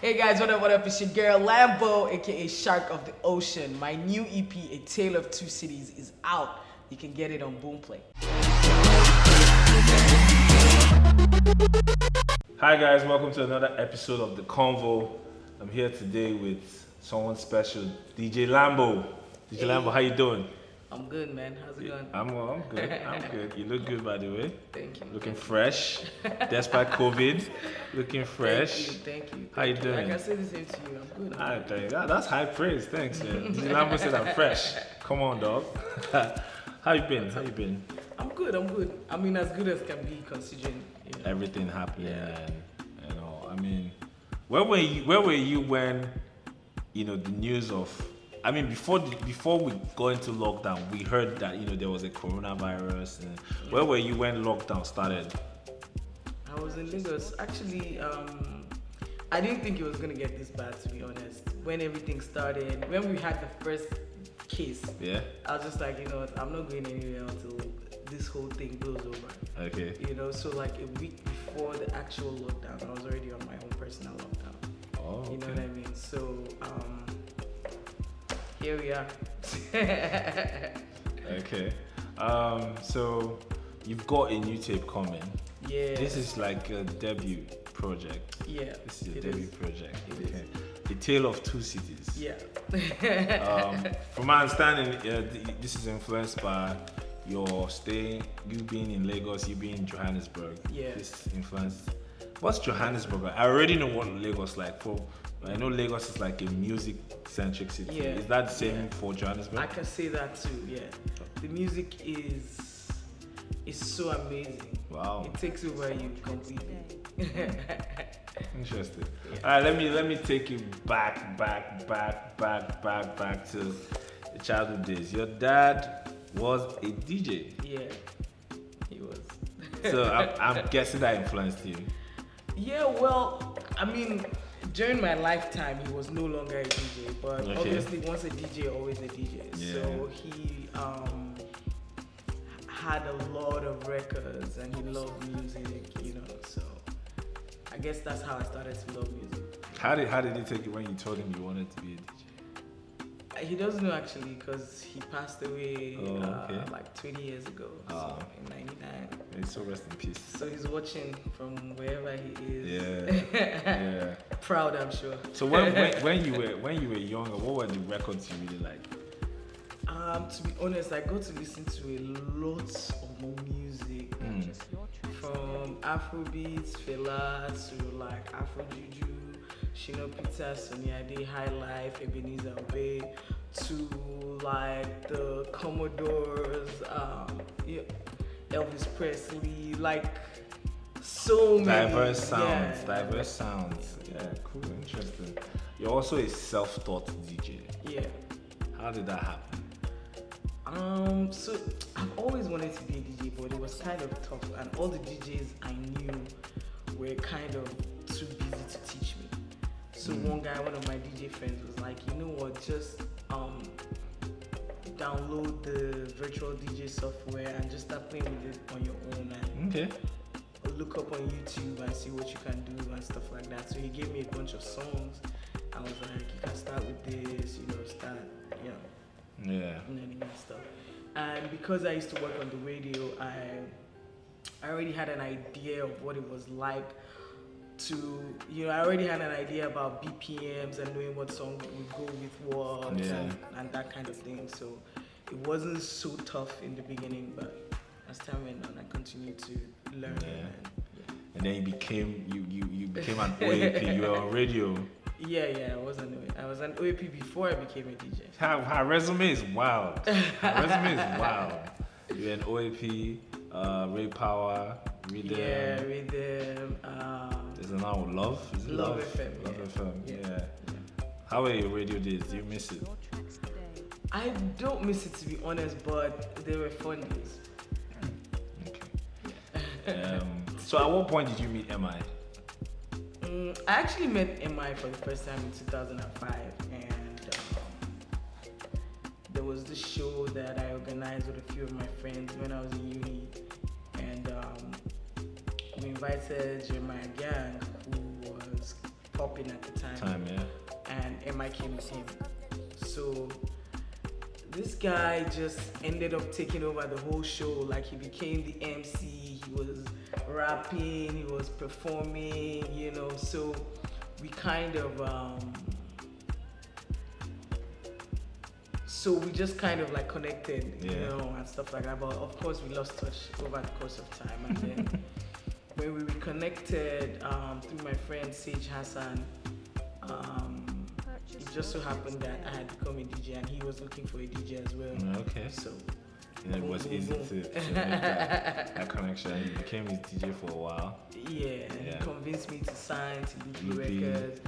Hey guys, what up? It's your girl Lambo, aka Shark of the Ocean. My new EP, A Tale of Two Cities, is out. You can get it on Boomplay. Hi guys, welcome to another episode of the Convo. I'm here today with someone special, DJ Lambo. DJ Lambo, how you doing? I'm good, man. How's it going? I'm good. I'm good. You look good, by the way. Thank you. Looking fresh, despite COVID. Looking fresh. Thank you. How you doing? Like I said the same to you. I'm good. I tell you, that's high praise. Thanks, man. DJ Lambo said I'm fresh. Come on, dog. How you been? I'm good. I mean, as good as can be considering everything happening. And, I mean, where were you when the news of? I mean, before we go into lockdown, we heard that there was a coronavirus. And where were you when lockdown started? I was in Lagos. Actually, I didn't think it was gonna get this bad, to be honest. When everything started, when we had the first case, I was just like, I'm not going anywhere until this whole thing blows over. Okay. So like a week before the actual lockdown, I was already on my own personal lockdown. Oh. Okay. You know what I mean? So here we are. Okay. So you've got a new tape coming. Yeah. This is like a debut project. Yeah. This is a debut project. It is. A Tale of Two Cities. Yeah. From my understanding, this is influenced by you being in Lagos, you being in Johannesburg. Yeah. This influenced. What's Johannesburg? I already know what Lagos like. I know Lagos is like a music-centric city. Yeah. Is that the same for Johannesburg? I can say that too. Yeah. The music is so amazing. Wow. It takes over you completely. Interesting. Yeah. All right, let me take you back to the childhood days. Your dad was a DJ. Yeah, he was. So I'm guessing that influenced you. Yeah, well, I mean, during my lifetime, he was no longer a DJ, but obviously, once a DJ, always a DJ. Yeah. So he had a lot of records, and he loved music, So I guess that's how I started to love music. How did he take it when you told him you wanted to be a DJ? He doesn't know actually, because he passed away like 20 years ago, so in '99. May so rest in peace. So he's watching from wherever he is. Yeah. Proud, I'm sure. So when you were younger, what were the records you really liked? To be honest, I got to listen to a lot of music, from Afrobeats, Fela, to like Afro Juju, Shino Peter, Sonny Ade, High Life, Ebenezer Obey, to like the Commodores, Elvis Presley, like so many. Diverse sounds. Yeah, cool, interesting. You're also a self-taught DJ. Yeah. How did that happen? So I've always wanted to be a DJ, but it was kind of tough, and all the DJs I knew were kind of too busy to teach me. So one of my DJ friends was like, you know what, just download the virtual DJ software and just start playing with it on your own, and look up on YouTube and see what you can do and stuff like that. So he gave me a bunch of songs. I was like, you can start with this, learning and stuff. And because I used to work on the radio, I already had an idea of what it was like to, I already had an idea about BPMs and knowing what song would go with what and that kind of thing. So it wasn't so tough in the beginning, but as time went on, I continued to learn. And then you became an OAP. You were on radio. Yeah, I was an OAP before I became a DJ. Her resume is wild. You're an OAP, Ray Power, Rhythm. Yeah, Rhythm. There's another Love. Is it Love FM. Love FM. Yeah. How were your radio days? Do you miss it? I don't miss it, to be honest, but they were fun days. Okay. So at what point did you meet MI? I actually met MI for the first time in 2005, and there was this show that I organized with a few of my friends when I was in uni, and we invited Jeremiah Gang, who was popping at the time. And MI came with him. So this guy just ended up taking over the whole show. Like, he became the MC, he was rapping, he was performing, you know. So we kind of so we just kind of like connected, you know, and stuff like that. But of course we lost touch over the course of time. And then when we reconnected through my friend Sage Hassan, it just so happened that I had become a DJ and he was looking for a DJ as well. Okay. So it was easy to make that connection. He became his DJ for a while. Yeah. He convinced me to sign to Loopy Records,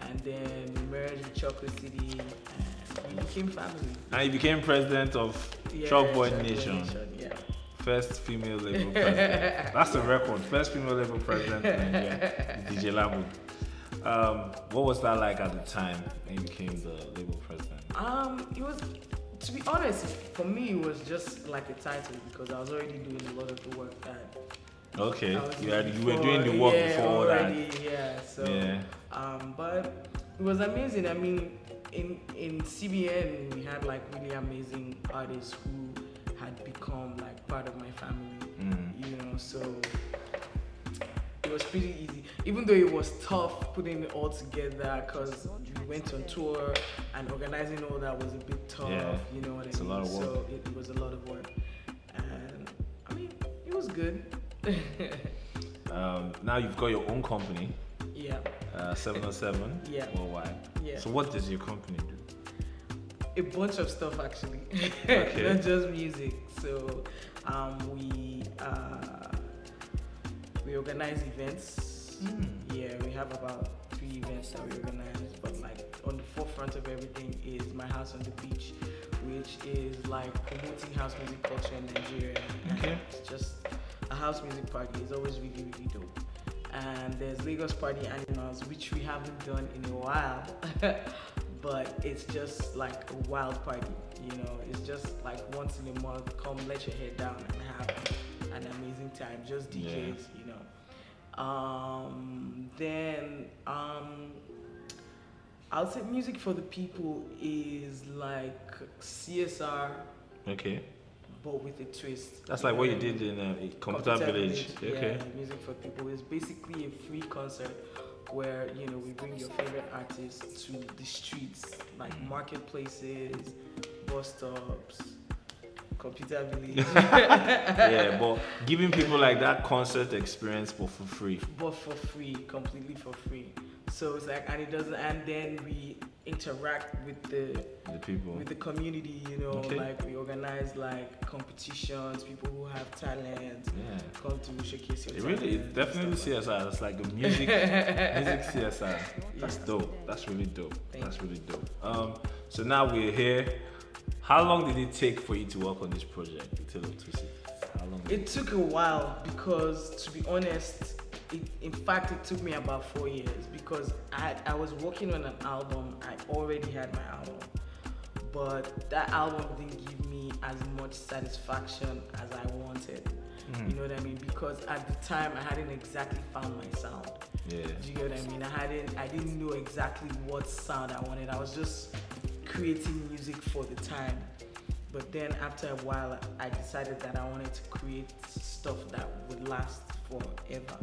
and then we merged with Chocolate City, and we became family. And he became president of Chalkboard Nation. Yeah. First female label president. That's a record. First female label president in Nigeria, DJ Lambo. What was that like at the time when you became the label president? It was, to be honest, for me it was just like a title because I was already doing a lot of the work that. Okay, you were doing the work before already, that. Yeah. So, but it was amazing. I mean, in CBN we had like really amazing artists who had become like part of my family. You know, so it was pretty easy, even though it was tough putting it all together because we went on tour and organizing all that was a bit tough. You know what I mean? A lot of work. So it was a lot of work, and I mean it was good. Now you've got your own company. 707 worldwide. So what does your company do? A bunch of stuff actually. Okay. Not just music. So we organize events. Yeah, we have about 3 events that we organize, but like on the forefront of everything is My House on the Beach, which is like promoting house music culture in Nigeria. Okay. It's just a house music party. It's always really, really dope. And there's Lagos Party Animals, which we haven't done in a while, but it's just like a wild party, you know. It's just like once in a month, come let your head down and have an amazing time, just DJs, you know. Then I'll say music for the people is like CSR. Okay. But with a twist. That's like what you did in Computer Village. Okay. Yeah, Music for People is basically a free concert where, you know, we bring your favorite artists to the streets, like marketplaces, bus stops, Computer Village. Yeah, but giving people like that concert experience but for free. But for free, completely for free. So it's like, and then we interact with the people, with the community, you know. Like we organize like competitions, people who have talent come to showcase your talent. It's definitely CSR. It's like a music CSR. That's dope. That's really dope. That's really dope. So now we're here. How long did it take for you to work on this project, The Tale of Two Cities? How long? It took a while because, to be honest, in fact, it took me about 4 years because I was working on an album. I already had my album, but that album didn't give me as much satisfaction as I wanted. You know what I mean? Because at the time, I hadn't exactly found my sound. Yeah. Do you get what I mean? I didn't know exactly what sound I wanted. I was just creating music for the time. But then after a while, I decided that I wanted to create stuff that would last forever.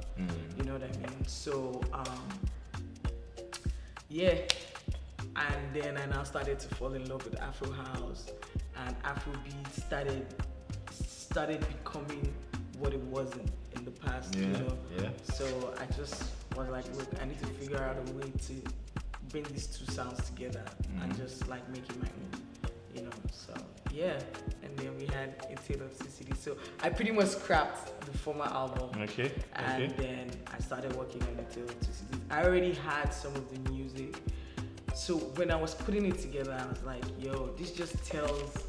You know what I mean? So, and then I now started to fall in love with Afro House, and Afrobeat started becoming what it wasn't in the past, you know? So I just was like, look, I need to figure out a way to bring these two sounds together and just like make it my own, you know? So and then we had A Tale of Two Cities. So I pretty much scrapped the former album. And then I started working on A Tale of Two Cities. I already had some of the music. So when I was putting it together, I was like, yo, this just tells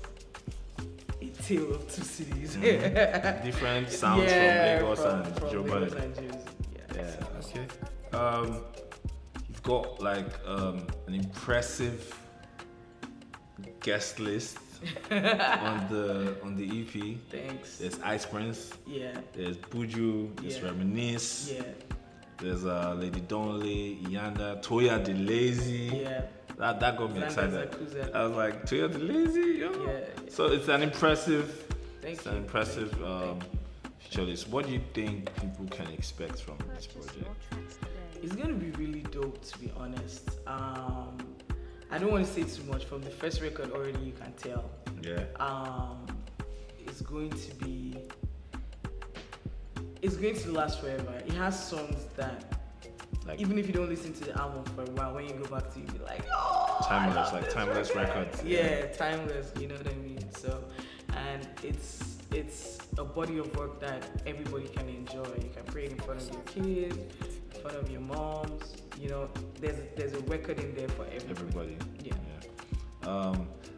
a tale of two cities. Different sounds from Lagos and Lagos and Jersey. You've got like an impressive guest list on the EP. Thanks. There's Ice Prince. Yeah. There's Buju. There's Reminisce. Yeah. There's Lady Donnelly, Yanda, Toya the Lazy. Yeah. That got me Xander excited. Zakuza. I was like, Toya the Lazy? Yo. Yeah. So it's an impressive, Thank an you. impressive Thank you. feature list. What do you think people can expect from this project? It's gonna be really dope, to be honest. I don't want to say too much. From the first record already, you can tell. Yeah. It's going to be. It's going to last forever. It has songs that, Like even if you don't listen to the album for a while, when you go back to it, you'll be like, oh, timeless, I love like this timeless record. records. Yeah, timeless. You know what I mean? So, and it's a body of work that everybody can enjoy. You can play it in front of your kids, in front of your moms. You know, there's a record in there for everybody. Yeah.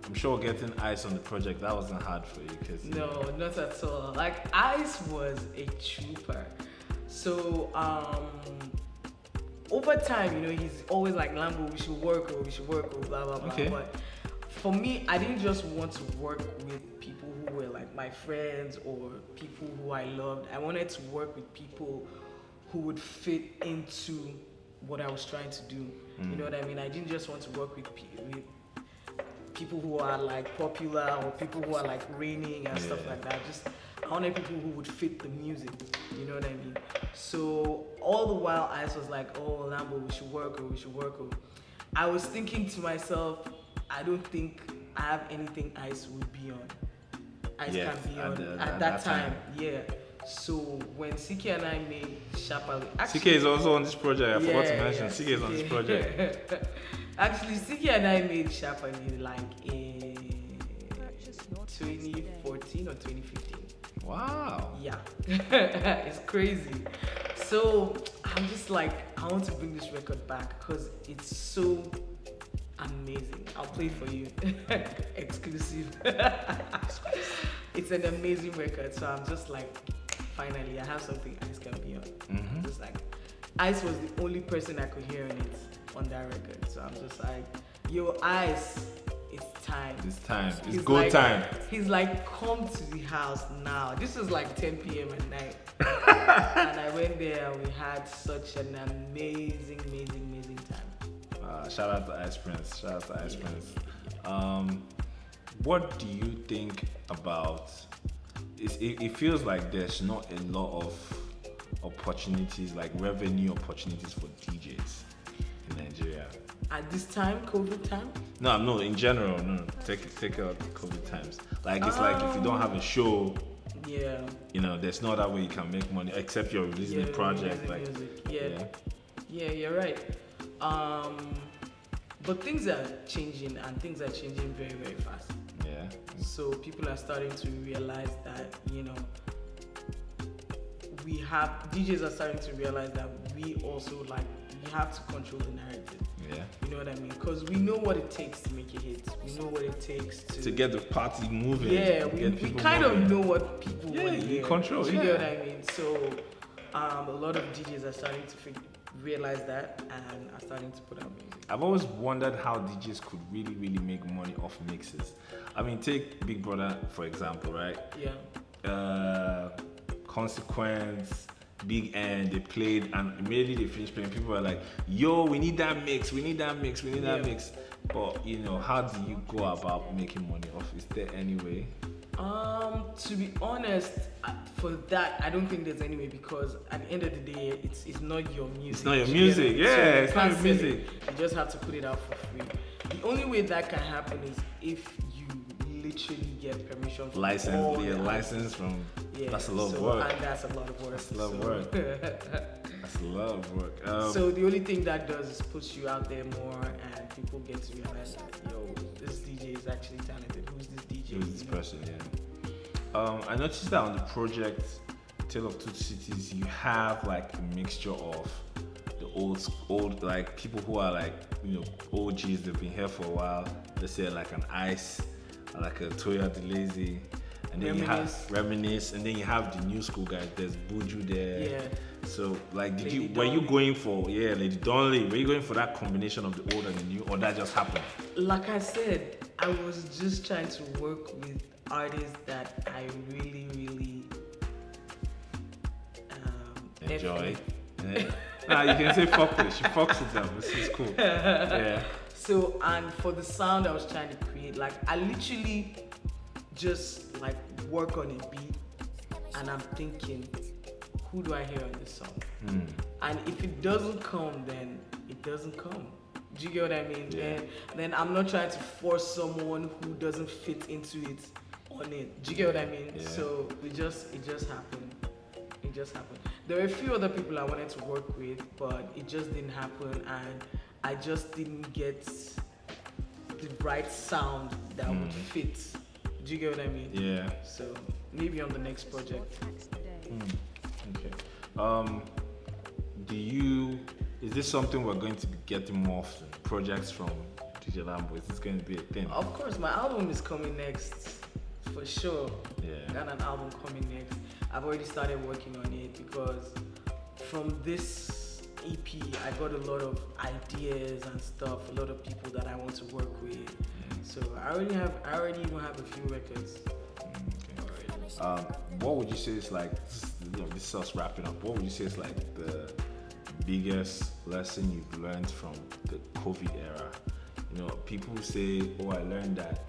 I'm sure getting Ice on the project, that wasn't hard for you because No, not at all. Like, Ice was a trooper. So over time, you know, he's always like, Lambo, we should work, or blah blah blah. Okay. But for me, I didn't just want to work with people who were like my friends or people who I loved. I wanted to work with people who would fit into what I was trying to do. You know what I mean? I didn't just want to work with people who are like popular or people who are like reigning and stuff like that. I wanted people who would fit the music. You know what I mean? So all the while, Ice was like, "Oh, Lambo, we should work. I was thinking to myself, I don't think I have anything Ice would be on. Ice can be on at that time. Yeah. So when CK and I made Sharply, CK is also on this project. I forgot to mention CK is on this project. Actually, CK and I made Sharply like in 2014 or 2015. Wow. Yeah, it's crazy. So I'm just like, I want to bring this record back because it's so amazing. I'll play it for you, exclusive. It's an amazing record. So I'm just like, finally, I have something Ice can be on. Just like, Ice was the only person I could hear on that record. So I'm just like, yo, Ice, it's time. It's time. It's He's go like, time. He's like, come to the house now. This was like 10 p.m. at night. And I went there and we had such an amazing time. Shout out to Ice Prince. What do you think about it feels like there's not a lot of opportunities, like revenue opportunities for DJs in Nigeria. At this time, COVID time? No, in general, no. Take out COVID times. Like it's like if you don't have a show, yeah, you know, there's no other way you can make money except you're releasing a project. Like music. Yeah, you're right. But things are changing and things are changing very, very fast. Yeah. So people are starting to realize that, you know, DJs are starting to realize that we also we have to control the narrative. Yeah. You know what I mean? Because we know what it takes to make a hit. We know what it takes to get the party moving. Yeah, we kind of know what people want to hear. Control. You know what I mean? So a lot of DJs are starting to realize that and are starting to put out music. I've always wondered how DJs could really, really make money off mixes. I mean, take Big Brother for example, right? Yeah. Consequence, Big N, they played and immediately they finished playing. People were like, yo, we need that mix. But, you know, how do you go about making money off? Is there any way? To be honest, for that, I don't think there's any way because at the end of the day, it's not your music. It's not your music, yeah, so it's not your music. You just have to put it out for free. The only way that can happen is if you literally get permission from license from. Yeah, that's a lot of work. And that's a lot of work. That's a lot of work. That's a lot of work. So the only thing that does is push you out there more, and people get to realize that this DJ is actually talented. Who's this DJ? Who's this person? Yeah. I noticed that on the project Tale of Two Cities, you have like a mixture of the old like people who are like, you know, OGs. They've been here for a while. Let's say like an Ice, like a Toya the Lazy. And then you have Reminisce, and then you have the new school guys. There's Buju there. Yeah. So, like, were you going for Lady Donnelly? Were you going for that combination of the old and the new, or that just happened? Like I said, I was just trying to work with artists that I really, really enjoy. Nah, you can say fuck with it. She fucks with them. This is cool. Yeah. So, and for the sound I was trying to create, like I literally just like work on a beat and I'm thinking, who do I hear on this song? And if it doesn't come, then it doesn't come. Do you get what I mean? Yeah. Then I'm not trying to force someone who doesn't fit into it on it. Do you get what I mean? Yeah. So it just happened. It just happened. There were a few other people I wanted to work with, but it just didn't happen, and I just didn't get the right sound that would fit. Do you get what I mean? Yeah. So maybe on the next project. Okay. Is this something we're going to be getting more often? Projects from DJ Lambo? Is this going to be a thing? Of course, my album is coming next, for sure. Yeah. Got an album coming next. I've already started working on it because from this EP, I got a lot of ideas and stuff, a lot of people that I want to work with. So I already even have a few records. What would you say is like, this is us wrapping up, what would you say is like the biggest lesson you've learned from the COVID era? You know, people say, oh, I learned that.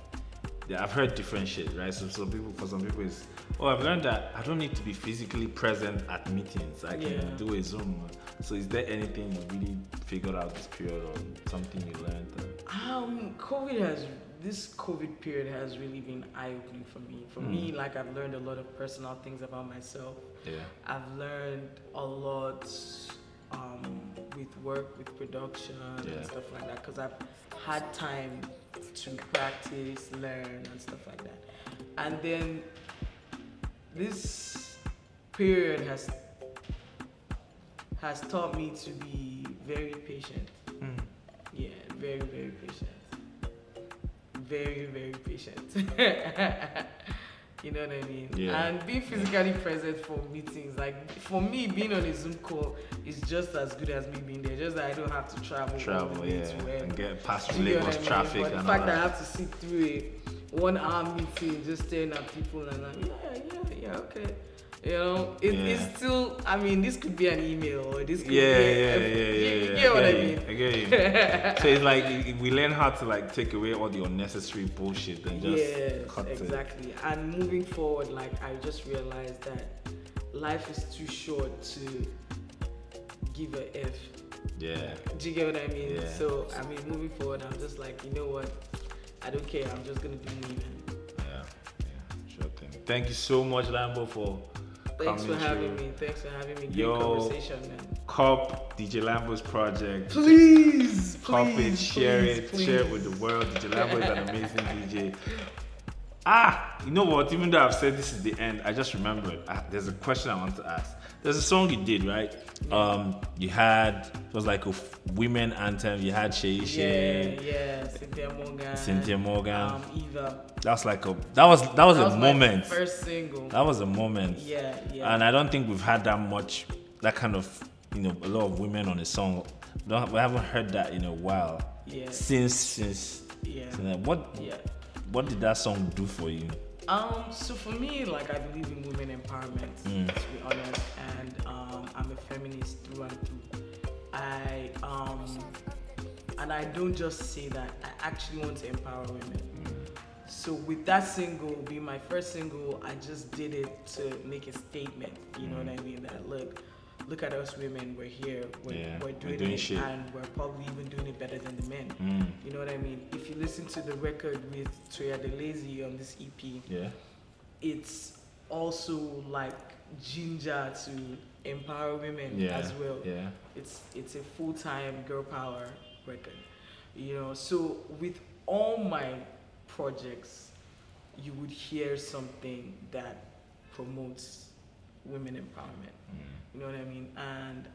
Yeah, I've heard different shit, right? So for some people it's, oh, I've learned that I don't need to be physically present at meetings. I can do a Zoom. So is there anything you really figured out this period, or something you learned? This COVID period has really been eye-opening for me. For me, like I've learned a lot of personal things about myself. Yeah. I've learned a lot with work, with production and stuff like that, because I've had time to practice, learn and stuff like that. And then this period has taught me to be very patient. Yeah, very, very patient. Very, very patient. You know what I mean? Yeah. And being physically present for meetings, like for me, being on a Zoom call is just as good as me being there. Just that I don't have to travel all the way to work and get past you know Lagos what I mean? traffic. But and the fact all that I that. have to sit through a 1 hour meeting, just staring at people and like, yeah, okay. You know, it's still, I mean, this could be an email or this could be you get what I mean? I get you. So it's like we learn how to like take away all the unnecessary bullshit and just cut exactly. it. And moving forward, like I just realized that life is too short to give a F. Yeah. Do you get what I mean? Yeah. So I mean, moving forward, I'm just like, you know what? I don't care. I'm just gonna do me, man. Yeah, sure thing. Thank you so much, Lambo, for Thanks for having me. Great conversation, man. Cop DJ Lambo's project. Please, cop it, share it with the world. DJ Lambo is an amazing DJ. You know what? Even though I've said this is the end, I just remembered. There's a question I want to ask. There's a song you did, right? You had, it was like a women anthem. You had Shay. Yeah, Cynthia Morgan. Eva. That was a moment. My first single. That was a moment. Yeah. And I don't think we've had that kind of, a lot of women on a song. We haven't heard that in a while. Yeah. Since. Yeah. What did that song do for you? So for me, like I believe in women empowerment, to be honest, and I'm a feminist through and through. I don't just say that. I actually want to empower women. So with that single being my first single, I just did it to make a statement. You know what I mean? That look at us women. We're here. We're doing it, shit. and we're probably even doing it better than the men. You know what I mean? If you listen to the record with Toya DeLazy on this EP, it's also like ginger to empower women as well. Yeah. It's a full-time girl power record. So with all my projects, you would hear something that promotes women empowerment. You know what I mean? And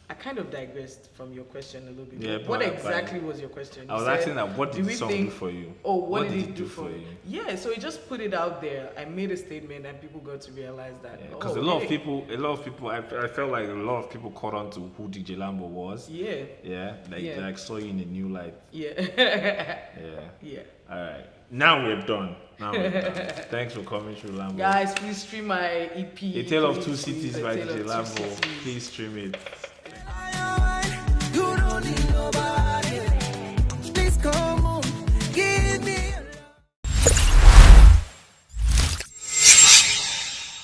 I kind of digressed from your question a little bit. Yeah, what exactly was your question? I was asking that, what did the song do for you? Oh, what did it do for you? Yeah, so it just put it out there. I made a statement and people got to realize that. Because a lot of people, I felt like a lot of people caught on to who DJ Lambo was. Yeah. Yeah, like saw you in a new light. Yeah. Yeah. All right. Now we're done. Thanks for coming through, Lambo. Guys, please stream my EP. A Tale of Two Cities by DJ Lambo. Please stream it.